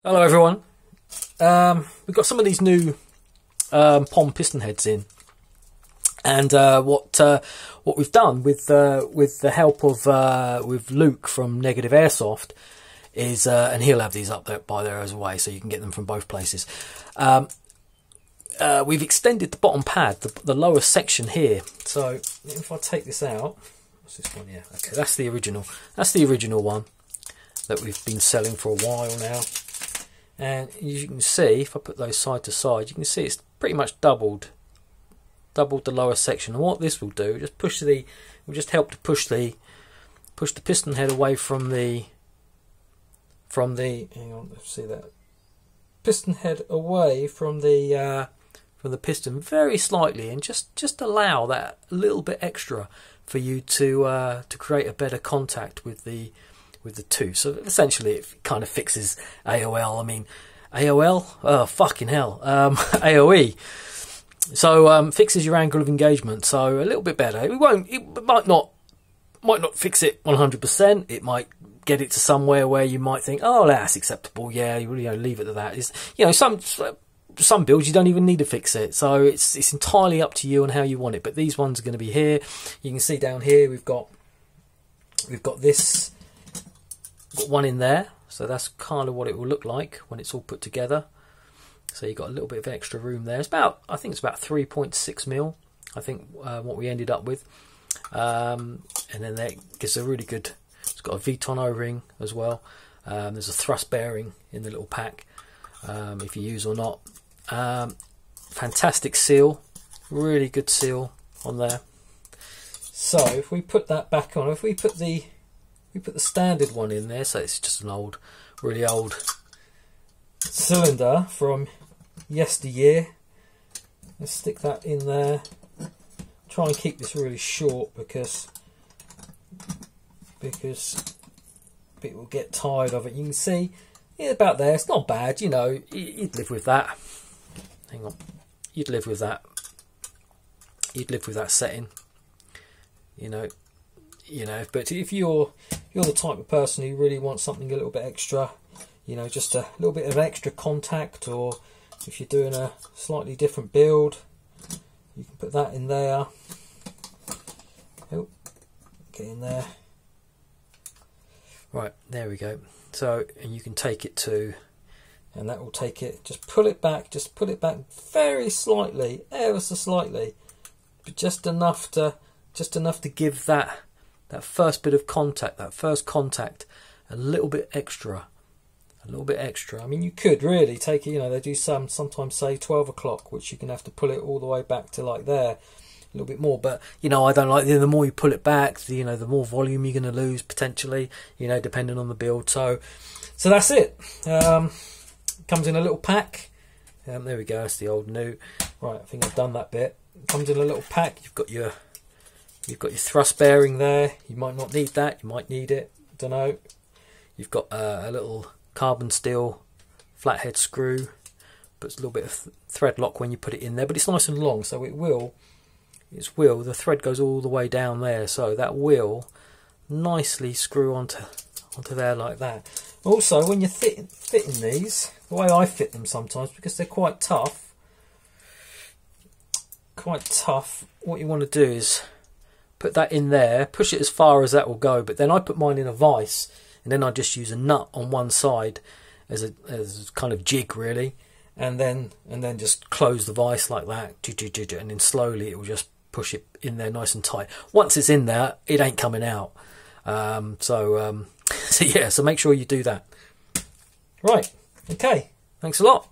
Hello everyone. We've got some of these new POM piston heads in, and what we've done with the help of with Luke from Negative Airsoft is, and he'll have these up there by there as well, so you can get them from both places. We've extended the bottom pad, the lower section here. So if I take this out, what's this one? Yeah, okay, that's the original. That's the original one that we've been selling for a while now. And you can see, if I put those side to side, you can see it's pretty much doubled the lower section. And what this will do, will just help to push the piston head away from the hang on, let's see that piston head away from the piston very slightly, and just allow that a little bit extra for you to create a better contact with the two. So essentially it kind of fixes AOL. I mean, AOL? Oh, fucking hell. AOE. So fixes your angle of engagement. So a little bit better. It might not fix it 100%. It might get it to somewhere where you might think, oh, that's acceptable. Yeah, you really leave it at that. It's, some builds you don't even need to fix it. So it's entirely up to you and how you want it. But these ones are going to be here. You can see down here we've got this. Got one in there, so that's kind of what it will look like when it's all put together. So you've got a little bit of extra room there. I think it's about 3.6 mil. I think what we ended up with, and then that gives a really good. It's got a Vuitton O-ring as well. There's a thrust bearing in the little pack, if you use or not. Fantastic seal, really good seal on there. So if we put that back on, if we put the standard one in there, so it's just an really old cylinder from yesteryear. Let's stick that in there. Try and keep this really short because it will get tired of it. You can see about there. It's not bad, you'd live with that. Hang on, you'd live with that. You'd live with that setting, But if you're the type of person who really wants something a little bit extra, just a little bit of extra contact, or if you're doing a slightly different build, you can put that in there. Oh, get in there. Right, there we go. So, and you can take it to, and that will take it. Just pull it back very slightly, ever so slightly, but just enough to give that first bit of contact, that first contact, a little bit extra. I mean, you could really take it, they do sometimes say 12 o'clock, which you can have to pull it all the way back to like there, a little bit more. But, I don't like, the more you pull it back, the more volume you're going to lose potentially, depending on the build. So that's it. Comes in a little pack. There we go, that's the old new. Right, I think I've done that bit. It comes in a little pack. You've got your thrust bearing there. You might not need that. You might need it. Don't know. You've got a little carbon steel flathead screw. Puts a little bit of thread lock when you put it in there, but it's nice and long, so the thread goes all the way down there, so that will nicely screw onto there like that. Also, when you're fitting these, the way I fit them sometimes, because they're quite tough, what you want to do is put that in there, push it as far as that will go, but then I put mine in a vise, and then I just use a nut on one side as a kind of jig really, and then just close the vise like that, and then slowly it will just push it in there nice and tight. Once it's in there, it ain't coming out. So yeah, so make sure you do that. Right, okay, thanks a lot.